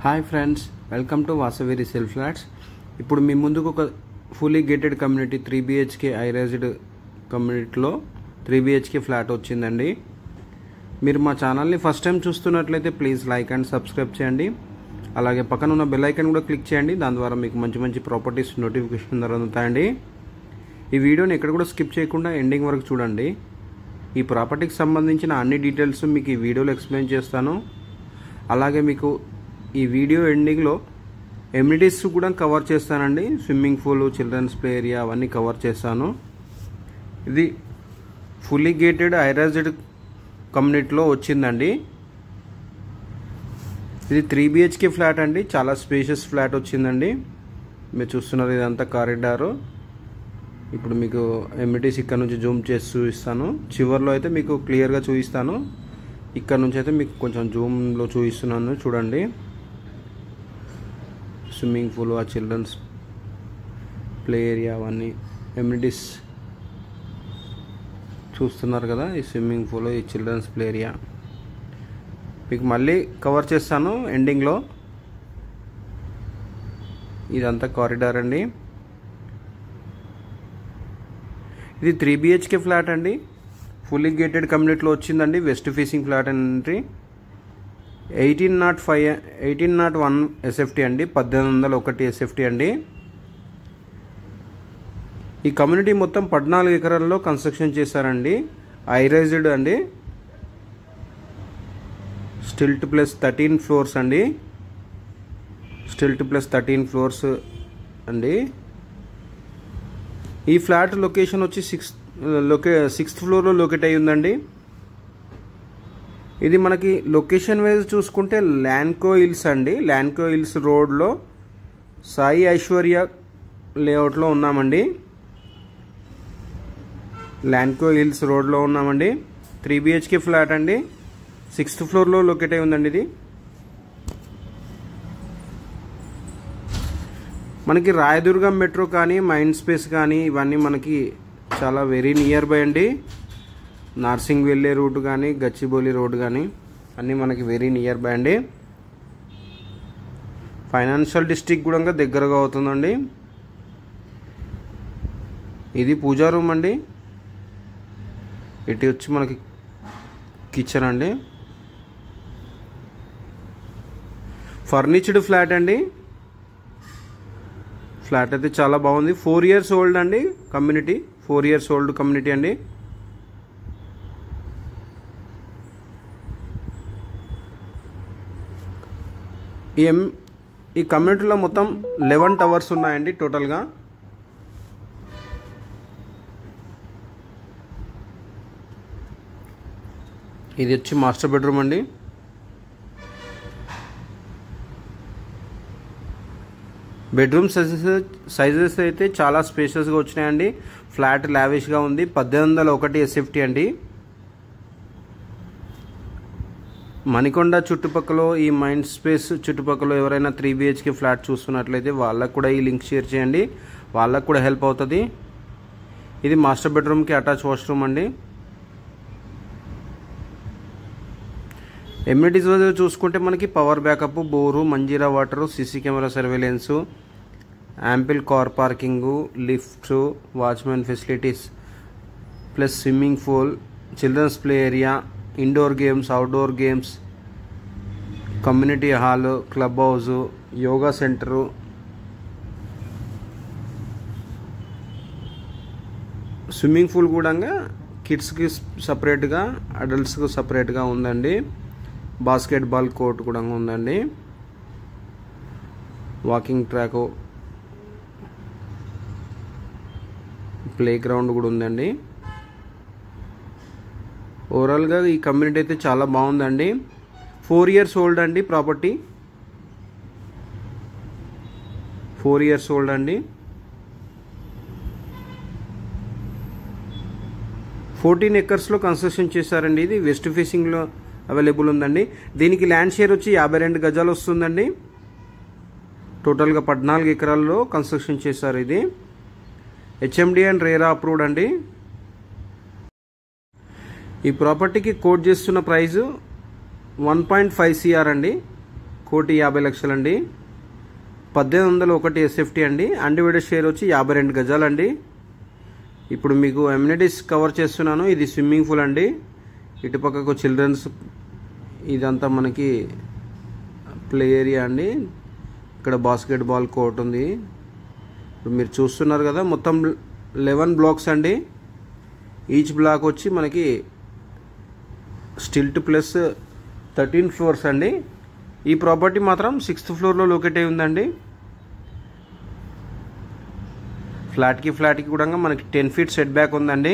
Hi friends, welcome to Vasavi resale flats. ఇప్పుడు మీ ముందుకు ఒక fully gated community 3 BHK high-raised కమ్యూనిటీలో 3 BHK ఫ్లాట్ వచ్చిందండి. మీరు మా ఛానల్ని ఫస్ట్ టైం చూస్తున్నట్లయితే ప్లీజ్ లైక్ అండ్ సబ్స్క్రైబ్ చేయండి. అలాగే పక్కన ఉన్న బెల్ ఐకాన్ కూడా క్లిక్ చేయండి. దాని ద్వారా మీకు మంచి మంచి ప్రాపర్టీస్ నోటిఫికేషన్ అందుతాయండి. ఈ వీడియోని ఎక్కడ కూడా స్కిప్ చేయకుండా ఎండింగ్ వరకు చూడండి. ఈ ప్రాపర్టీకి సంబంధించిన అన్ని డీటెయిల్స్ మీకు ఈ వీడియోలో ఎక్స్ప్లెయిన్ చేస్తాను. అలాగే మీకు ఈ వీడియో ఎండింగ్లో ఎమ్యూనిటీస్ కూడా కవర్ చేస్తానండి. Swimming pool, children's play area అవన్నీ కవర్ చేస్తాను. ఇది ఫుల్లీ గేటెడ్ హై-రైజ్డ్ కమ్యూనిటీలో వచ్చిందండి. ఇది 3 BHK ఫ్లాట్ అండి. చాలా స్పేషియస్ ఫ్లాట్ వచ్చిందండి. మీరు చూస్తున్నారు ఇదంతా కారిడారు. ఇప్పుడు మీకు ఎమ్యూనిటీస్ ఇక్కడ నుంచి జూమ్ చేసి చూపిస్తాను. చివర్లో అయితే మీకు క్లియర్గా చూపిస్తాను. ఇక్కడ నుంచి అయితే మీకు కొంచెం జూమ్లో చూపిస్తున్నాను, చూడండి. స్విమ్మింగ్ పూల్, ఆ చిల్డ్రన్స్ ప్లే ఏరియా అవన్నీ ఎమ్యూనిటీస్ చూస్తున్నారు కదా. ఈ స్విమ్మింగ్ పూల్, ఈ చిల్డ్రన్స్ ప్లే ఏరియా మీకు మళ్ళీ కవర్ చేస్తాను ఎండింగ్లో. ఇదంతా కారిడార్ అండి. ఇది 3 BHK ఫ్లాట్ అండి. ఫుల్లీ గేటెడ్ కమ్యూనిటీలో వచ్చిందండి. వెస్ట్ ఫేసింగ్ ఫ్లాట్ అండి. 1801 SFT అండి. 1801 SFT అండి. ఈ కమ్యూనిటీ మొత్తం 14 ఎకరాల్లో కన్స్ట్రక్షన్ చేశారండి. హై-రైజ్డ్ అండి. స్టిల్ట్ ప్లస్ 13 ఫ్లోర్స్ అండి. స్టిల్ట్ ప్లస్ 13 ఫ్లోర్స్ అండి. ఈ ఫ్లాట్ లొకేషన్ వచ్చి 6th ఫ్లోర్లో లొకేట్ అయి ఉందండి. ఇది మనకి లొకేషన్ వైజ్ చూసుకుంటే ల్యాండ్కో హిల్స్ అండి. ల్యాండ్కో హిల్స్ రోడ్లో సాయి ఐశ్వర్య లేఅవుట్లో ఉన్నామండి. ల్యాండ్కో హిల్స్ రోడ్లో ఉన్నామండి. 3 BHK ఫ్లాట్ అండి. 6th ఫ్లోర్లో లొకేట్ అయి ఉందండి. ఇది మనకి రాయదుర్గం మెట్రో కానీ, మైండ్ స్పేస్ కానీ ఇవన్నీ మనకి చాలా వెరీ నియర్ బై అండి. నార్సింగ్ వెళ్ళే రూట్ కానీ, గచ్చిబౌలి రోడ్ కానీ అన్నీ మనకి వెరీ నియర్ బై అండి. ఫైనాన్షియల్ డిస్ట్రిక్ట్ కూడా దగ్గరగా అవుతుందండి. ఇది పూజా రూమ్ అండి. ఇటు వచ్చి మనకి కిచెన్ అండి. ఫర్నిచర్డ్ ఫ్లాట్ అండి. ఫ్లాట్ అయితే చాలా బాగుంది. 4 years ఓల్డ్ అండి కమ్యూనిటీ. 4 years ఓల్డ్ కమ్యూనిటీ అండి. ఈ కమ్యూనిటీలో మొత్తం 11 టవర్స్ ఉన్నాయండి టోటల్గా. ఇది వచ్చి మాస్టర్ బెడ్రూమ్ అండి. బెడ్రూమ్ సైజెస్ అయితే చాలా స్పేషియస్గా వచ్చినాయండి. ఫ్లాట్ లావిష్గా ఉంది. 1801 SFT అండి. మణికొండ చుట్టుపక్కల, ఈ మైండ్ స్పేస్ చుట్టుపక్కల ఎవరైనా 3 BHK ఫ్లాట్ చూస్తున్నట్లయితే వాళ్ళకు కూడా ఈ లింక్ షేర్ చేయండి. వాళ్ళకు కూడా హెల్ప్ అవుతుంది. ఇది మాస్టర్ బెడ్రూమ్కి అటాచ్ వాష్రూమ్ అండి. ఎమ్యూనిటీస్ చూసుకుంటే మనకి power backup, bore, Manjira water, CC camera surveillance, ample car parking, lifts, watchman facilities, plus swimming pool, children's play area, indoor games, outdoor games, community hall, club house, yoga centre, swimming pool కూడా కిడ్స్కి సపరేట్గా, అడల్ట్స్కి సపరేట్గా ఉందండి. Basketball court కూడా ఉందండి. Walking track, play ground కూడా ఉందండి. ఓవరాల్గా ఈ కమ్యూనిటీ అయితే చాలా బాగుందండి. 4 years ఓల్డ్ అండి ప్రాపర్టీ. 4 years ఓల్డ్ అండి. 14 acresలో కన్స్ట్రక్షన్ చేశారండి. ఇది వెస్ట్ ఫేసింగ్లో అవైలబుల్ ఉందండి. దీనికి ల్యాండ్ షేర్ వచ్చి 52 గజాలు వస్తుందండి. టోటల్గా 14 ఎకరాల్లో కన్స్ట్రక్షన్ చేశారు. ఇది HMD అండ్ రేరా అప్రూవ్డ్ అండి. ఈ ప్రాపర్టీకి కోట్ చేస్తున్న ప్రైస్ 1.5 CR అండి. 1,50,00,000 అండి. 1801 SFT అండి. అన్డివైడెడ్ షేర్ వచ్చి 52 గజాలండి. ఇప్పుడు మీకు అమ్యూనిటీస్ కవర్ చేస్తున్నాను. ఇది స్విమ్మింగ్ పూల్ అండి. ఇటుపక్కకు చిల్డ్రన్స్, ఇదంతా మనకి ప్లే ఏరియా అండి. ఇక్కడ బాస్కెట్ బాల్ కోర్ట్ ఉంది. ఇప్పుడు మీరు చూస్తున్నారు కదా, మొత్తం 11 బ్లాక్స్ అండి. ఈచ్ బ్లాక్ వచ్చి మనకి స్టిల్ట్ ప్లస్ 13 ఫ్లోర్స్ అండి. ఈ ప్రాపర్టీ మాత్రం 6th ఫ్లోర్లో లొకేట్ అయి ఉందండి. ఫ్లాట్కి కూడా మనకి 10 feet సెట్ బ్యాక్ ఉందండి.